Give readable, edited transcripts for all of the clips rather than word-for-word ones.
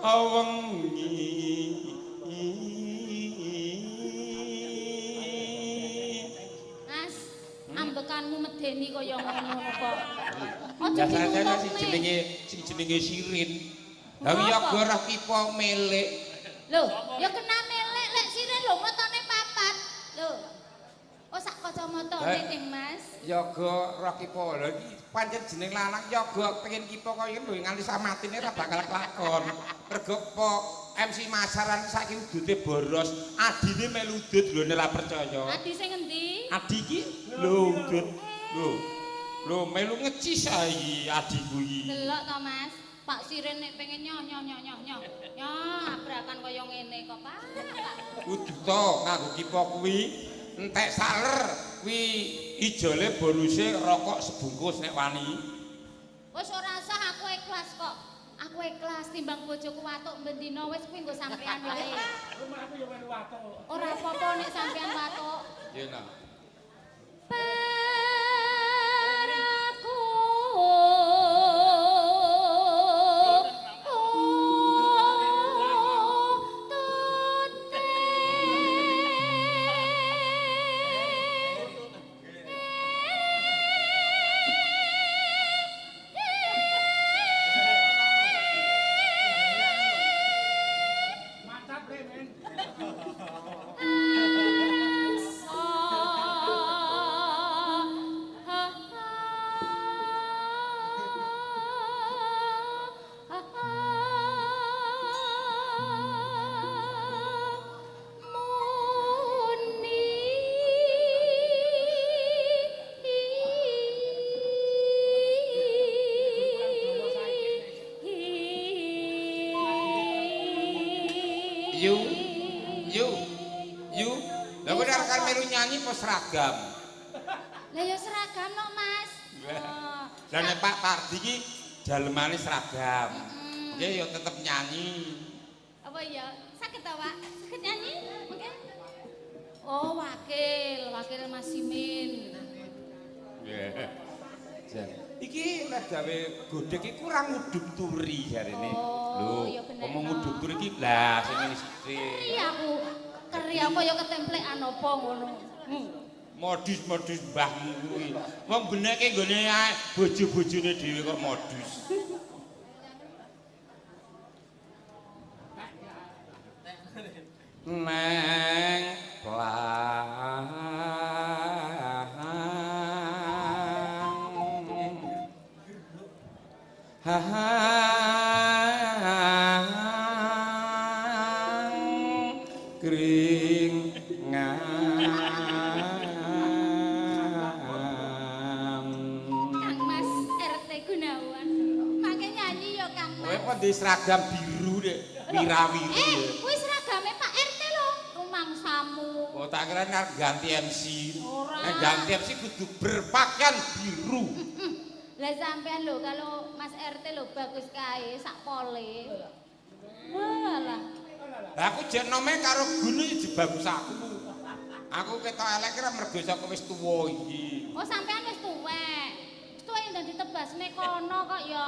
awengi Mas ambekanmu medeni kaya ngono kok aja biasanya ditutupne sing jenenge sirin lah ya ora kipo milik lho ya kena melek lek sirin lho motone papat lho oh sak kacamatane ning Mas yoga ora kipo lho iki pancen jeneng lanang yoga pengen kipo kaya lho nganti samatine ora bakal kelakon mergo po MC Masaran saiki udute boros adine melu udut lho nek ora percaya adi sing endi adi iki lho udut lho melu ngeci saiki adiku iki delok to Mas Pak Sirin nek pengen nyoh abrakan kaya ngene kok Pak kudu to nganggo kipo kuwi entek saler kuwi ijole bonuse rokok sebungkus nek wani wis ora usah aku ikhlas kok aku ikhlas timbang bojoku watuk bendina wis kuwi nggo sampean wae Rumahku yo melu watuk. ora apa-apa nek sampean watuk ya nah paraku Mantap le men. Yu lha kok arek melu nyanyi apa seragam lah ya seragam no Mas lah nek Pak Pardi iki dalemane seragam nggih ya tetep nyanyi apa ya sakit ta Pak sakit nyanyi mungkin oh wakil Mas Simin iki lek gawe godhek iki kurang nguduk turi jarene oh iya bener ngomong nguduk turi iki lah sing ngene sithik iya aku keri aku ya ketemplekan apa ngono modus mbahmu kuwi wong beneke nggone ae bojo-bojone dhewe kok modus neng Kang Mas RT Gunawan mangke nyanyi ya Kang kowe Mas kok di seragam biru dek wirawiri kuwi seragame Pak RT lho rumangsamu oh tak kira arep ganti MC Ora. nek ganti MC kudu berpakaian biru lah sampean lho kalau Mas RT lho bagus kae sak pole walah lah aku jen nome karo gunu iki bagus aku ketok elek kira mergo saka wis tuwa iki oh sampean wis tuwek yang dadi tebasne kono kok ya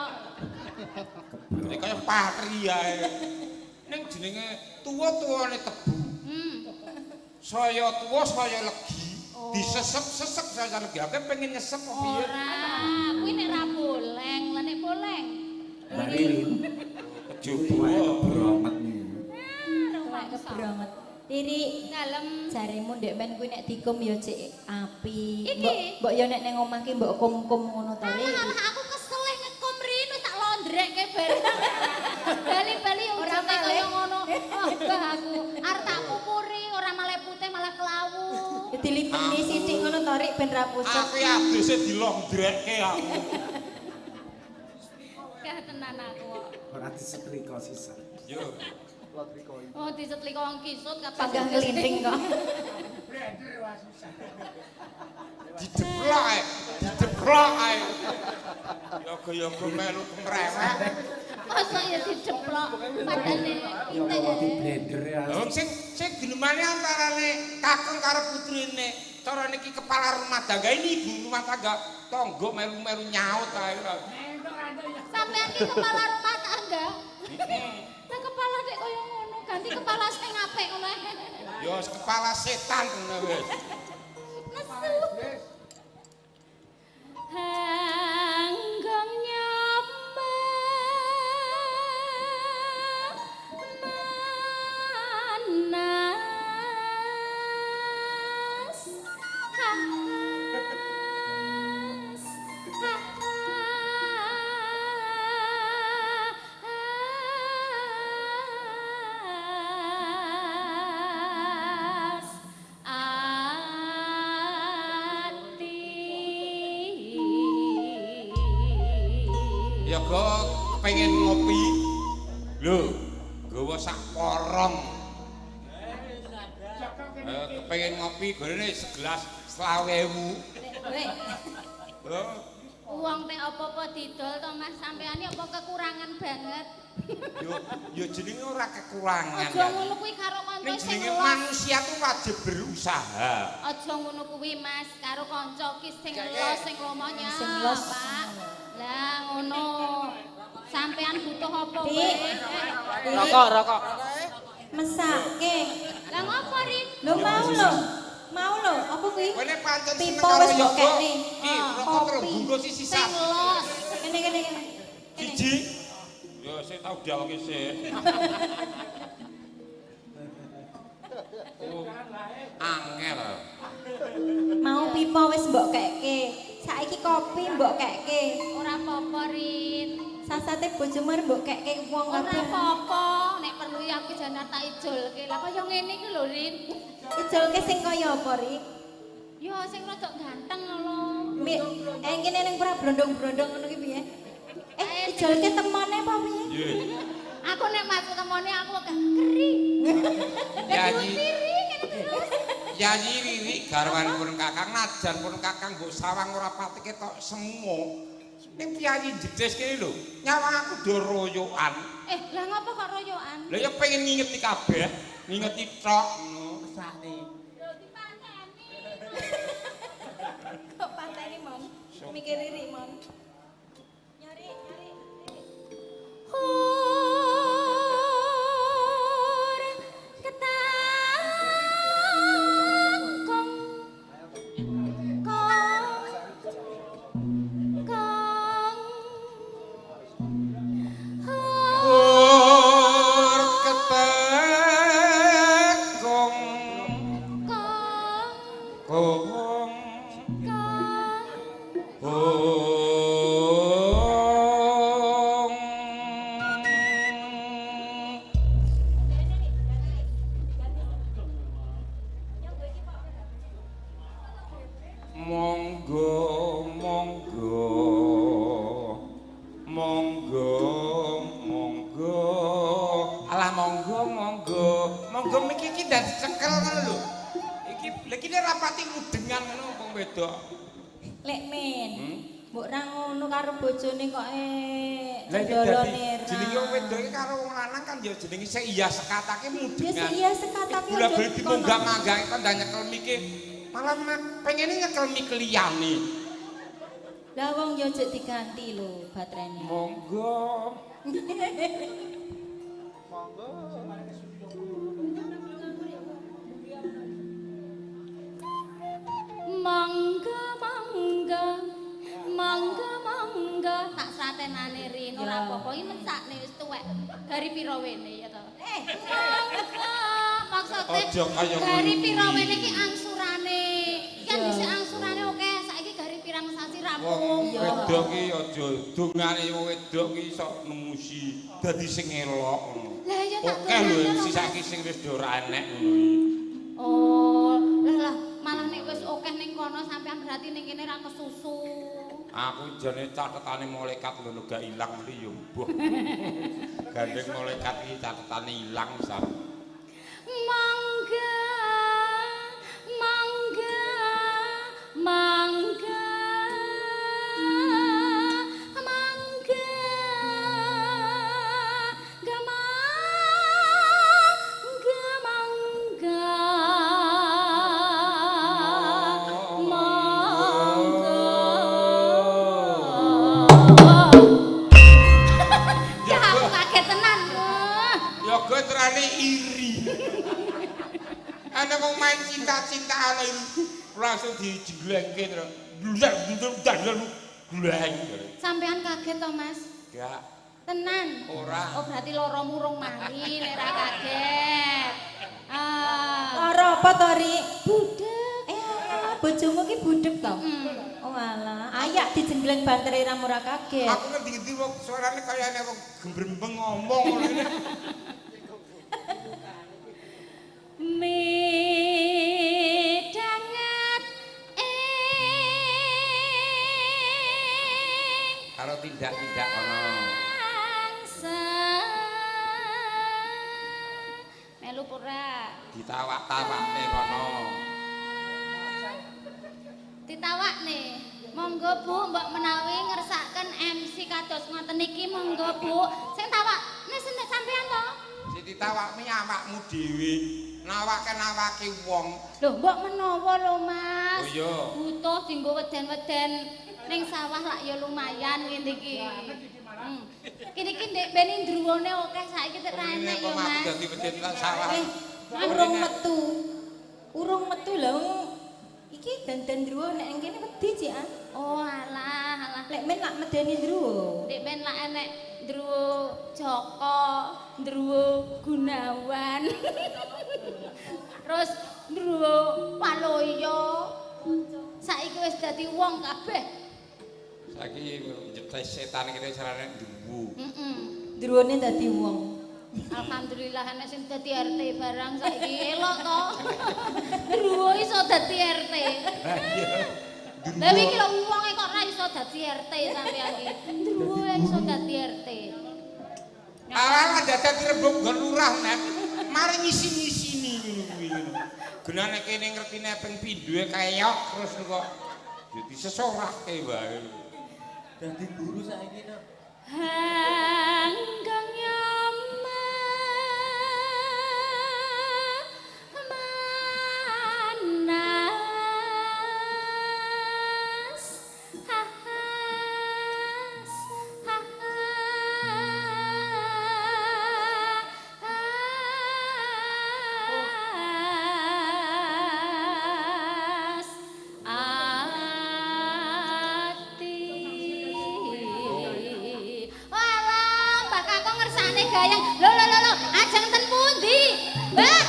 ini kaya patri ae ning jenenge tuwa-tuwane tebu saya tuwa saya legi disesep-sesep saya legi aku pengen nyesep kok piye ora kuwi nek ra boleng lah nek boleng Marilin. kejowo Bromet nih. rumah Kebramet. Tiri dalem jarimu ndek men kuwi nek dikum ya cek api. Iki? Mbok ya nek ning omah ki mbok kum-kum ngono ta. alah aku kesel ngekom rino tak londrekke bareng bali-bali ora kaya ngono wah aku arep tak kupuri ora malah putih malah kelawu Dilipeni sithik ngono to Rik ben ra pucet. aku ya aduse dilondrekke aku gak tenan aku kok. Ora disetrika sisan. yo oh disetliko wong kisut Panggah ngelinting kok. Blender wah susah. dideplok ae yoga-yoga melu kemrewek masa ya diceplok padane Ya kok di blender ya. Wong sing genemane antarane kakung karo putrine. Cara niki kepala rumah tangga ini ibu rumah tangga. Tonggo melu-melu nyaut ae. sampean ki kepala rumah tangga lah Ya wis kepala setan ngono wis. Wis. Hanggang manas Ya go pengen ngopi. Lho, gawa sak porong. Kepengen ngopi gorene segelas 20.000. Weh, Lho, Uang teh apa-apa didol to Mas sampean apa kekurangan banget. yo jenenge ora kekurangan. Aja ngono kuwi karo kanca Ning sing jenenge los. manusia tuh wajib berusaha. Aja ngono kuwi Mas karo kanca ki sing los sing lomonya. Sing los. Pak. Lah ngono. Sampean butuh apa Dik. wae? Rokok. mesake. Lah ngopo Rin? Lho mau lho. Mau lho, apa kuwi? Kowe nek pancen seneng Pipo karo wis mbok yoga, kene. ki rokok Kopi. terus bungkus Sing sisa. los. Kene. Siji. Yo sik tau dialke sik. Oh, angel. Mau pipo wis mbok keke. Saiki kopi mbok keke. Ora apa-apa Rin. Sasate bojomu arep mbok keke wong Ora kabeh. apa-apa. Nek perlu ya aku jan tak ijolke. Lah kaya ngene iki lho Rin. Ijolke sing kaya apa, Rik? Yo sing rada ganteng lho. Kene ning ora brondong-brondong ngono ki piye? Ijolke temone apa piye? Ye. Aku nek masuk temone aku gak keri. Yayi. Keri ngene terus. Yayi Riri garwanipun Kakang najan pun Kakang mbok sawang ora pati ketok semu. Ning piyayi jedes kene lho, nyawang aku do royokan. Lah ngapa kok royokan? Lah ya pengen ngingeti kabeh, ngingeti tok ngono. Lho dipateni. Kok pateni, Mom? Mikir Rik, Mom. Nyari. Ora ketakong Ur ketekong kong monggo miki iki dadi cekel ngono lho. Iki rapati mudengan ngono wong wedok. Lek men. Mbok ra ngono karo bojone kok Lah iki dolone dadi jenenge wong wedok iki karo wong lanang kan ya jenenge sik iya sekatake Ya mudengan. iya sekatake Gula beli dimunggah manggang kan ndak nyekel miki. Malah pengen nyekel miki liyane. Lah wong yo jek diganti lho baterainya. Monggo. mangga tak satenane Rin ora apa-apa iki mesakne wis tuwek gari pira wene ya to maksudnya Aja kaya gari ngono pira kuwi. wene iki angsurane kan dhisik angsurane oke saiki gari pirang sasi Wong rampung wedok ki aja dongane wong wedok ki iso nemusi dadi sing elok ngono. lah ya tak Oke lho dongane sisake sing wis do ora enek ngono iki. oh lah malah nek wis akeh ning kono sampean berarti ning kene ra kesusu. Aku jane catetane malaikat ngono gak ilang mesti yo mbuh. Gandeng malaikat iki catetane ilang sak. Mangga mangga mangga mangga Ya aku kaget tenan. Ya gue terane iri. Ana wong main cinta-cintaan langsung dijenglengke terus. Gleng. Sampean kaget to, Mas? Enggak. Tenan. Ora. Oh, berarti loro murung mari nek ra kaget. Lara apa to, Ri? Budek. Bojomu ki budek to? Oh alah, ayak dijenggleng banteri ra ora kaget. Aku ngendi-endi wong suarane kayane wong gembrembeng ngomong ngono iki. Midanget Karo tindak-tindak ono. Melu pura. Ditawak-tawakne kono. Ditawak nih. Monggo Bu, mbok menawi ngersakaken MC kados ngoten niki monggo Bu. Sing tawak nih sampean to. Sing ditawakne awakmu dhewe. Nawake wong. Lho, mbok menawa lho Mas. Oh iya. Butuh dienggo weden-weden ning sawah lak ya lumayan ngene iki. Kene iki ndek ben ndruwone akeh saiki tek ra enek ya Mas. Dadi weden sawah. Urung metu lho. Iki dandan ndruwo nek kene wedi Cik an. Oh alah. Lek men lak medeni ndruwo. Ndek ben lak enek ndruwo Joko, ndruwo Gunawan. Terus ndruwo Waloyo. Saiki wis dadi wong kabeh. Saiki nyetes setan kene carane nduwu. Ndruwone dadi wong. Alhamdulillah ana sing dadi RT barang saiki elok to. Ndruwo iso dadi RT. Lah iki lho wonge kok ora iso dadi RT sampeyan iki. Ndruwo iso dadi RT. Alah dadak rembug nggon lurah nek. Mari ngisi-ngisini ngono kuwi. Genane kene ngertine ping pindhoe kayok terus kok dadi sesorake wae. Dadi guru saiki nek. Hanggang gayang lho ajeng ten pundi Mbah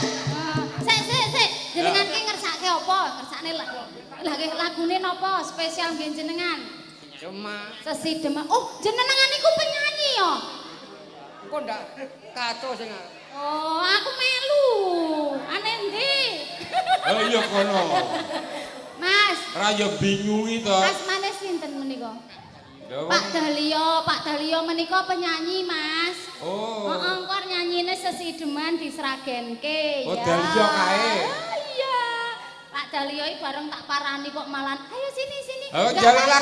sik jenengan ki ngersake apa ngersakne lagune napa spesial nggih jenengan Cuma Sesi Demak oh jenengan iku penyanyi ya kok ndak kacau sing. oh aku melu ane ndi Oh iya kono. Mas Ora ya bingungi to. Mas maneh sinten menika Pak Dahlia menika penyanyi, Mas. Oh. Heeh, engko nyanyine sesideman disragenke Oh, ya. Dahlia kae. Iya. Pak Dahlia iki bareng tak parani kok malan. Ayo sini. Oh, Nggak jalan apa-apa.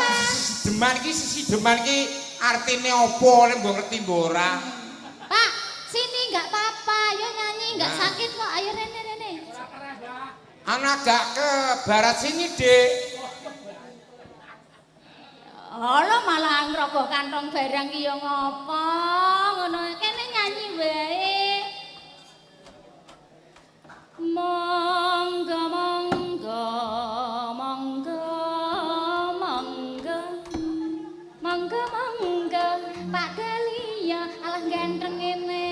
lagi sesideman ki artine opo nek mbok ngerti mbok ora. Pak, sini enggak apa-apa. Yo nyanyi enggak sakit kok. Ayo rene. Anak gak ke barat sini, Dik. Ala malah ngrogoh kantong barang ki yo ngopo? Ngono kene nyanyi wae. Monggo Pak Dahlia alah ganteng ngene.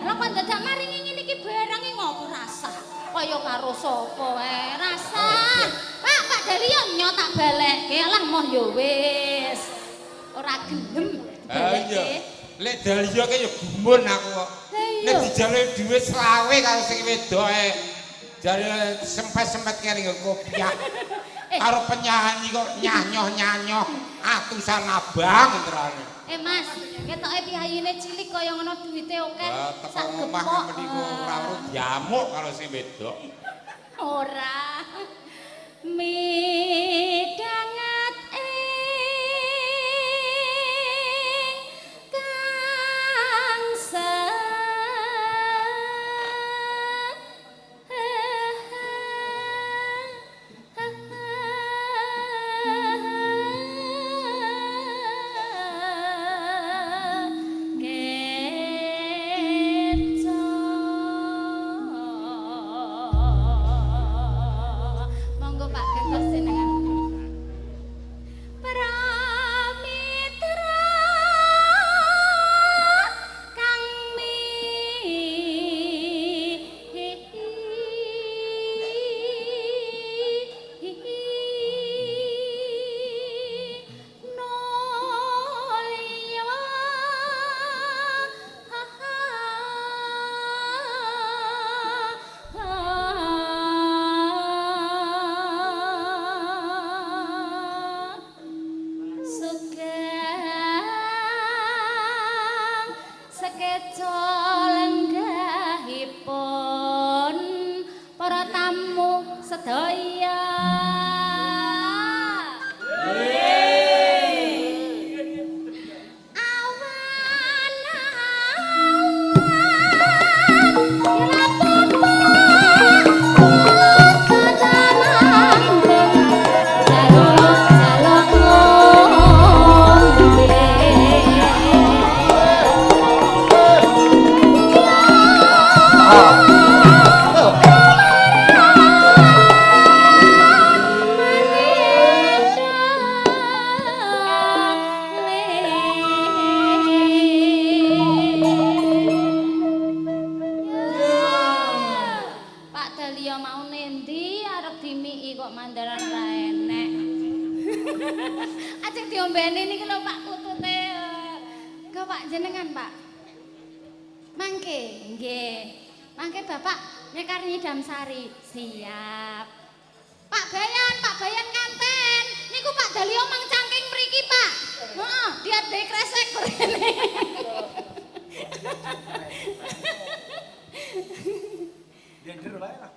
Lah kok dadak maringi ngene iki barang iki ngopo rasa? Kaya karo sapa wae rasa. Pak Dahlia nyok tak balekke alah moh ya wis. Ora gelem Iya. Lek Dahlia ki ya gumun aku kok. Nek dijale dhuwit selawe karo sing wedoke. Jare sempet-sempet kene nggo kopiah. Karo penyanyi kok nyanyoh atusan abang enterane. Mas, ketoke piyayine cilik kaya ngono duwite akeh. Teko omah meniku ora diamuk karo sing wedok. Ora. Midanget lenggahipun para tamu sedaya. Sari siap. Pak Bayan kanten. Niku Pak Dalio mang cangking mriki, Pak. Heeh, dia kresek rene. Blender wae lah.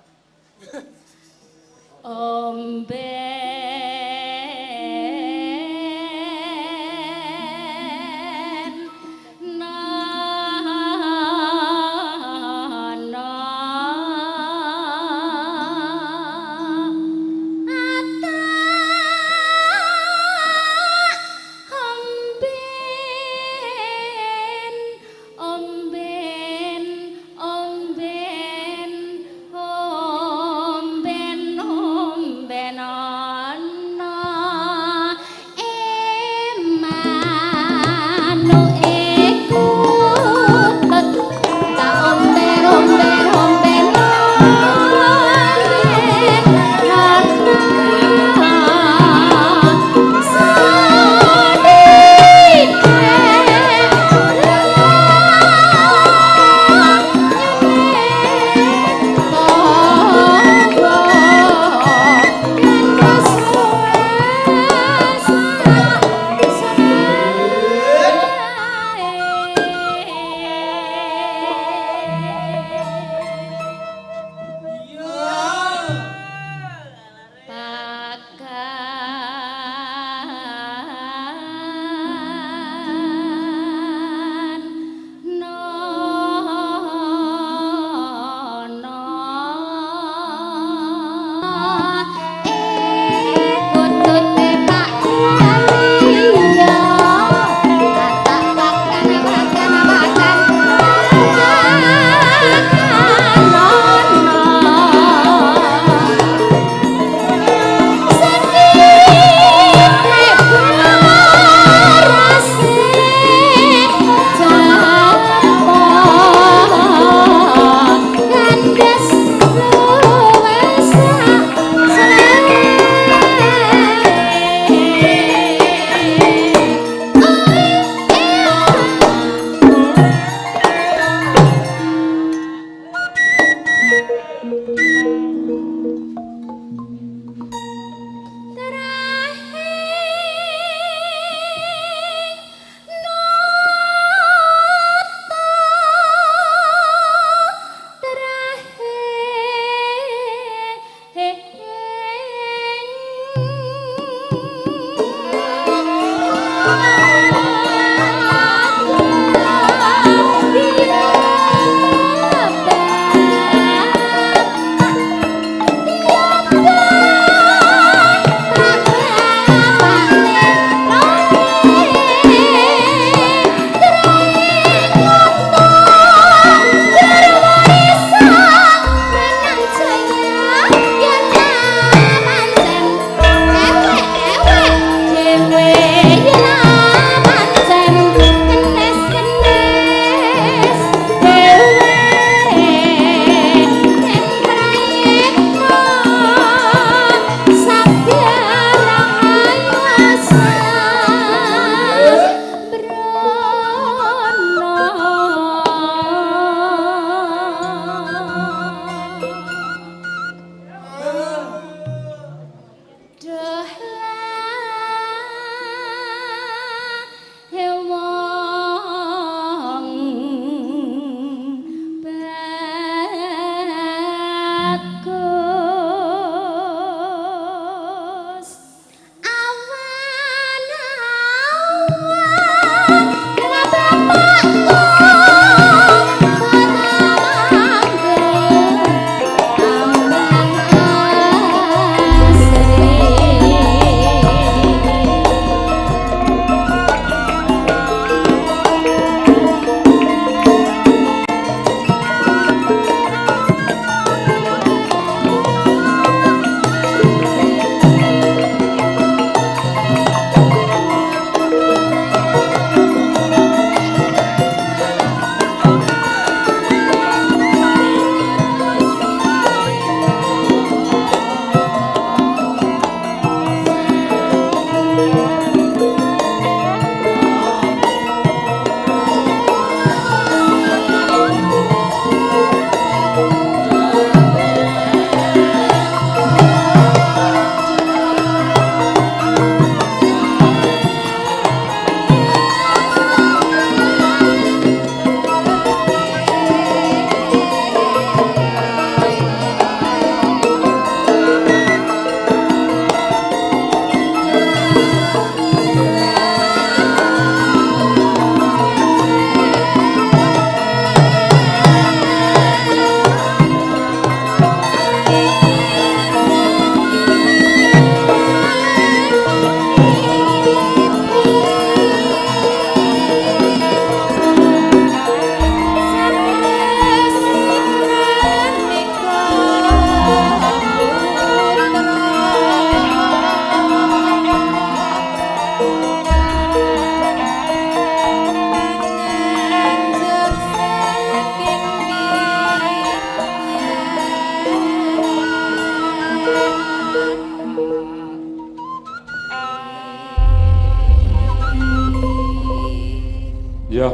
Ya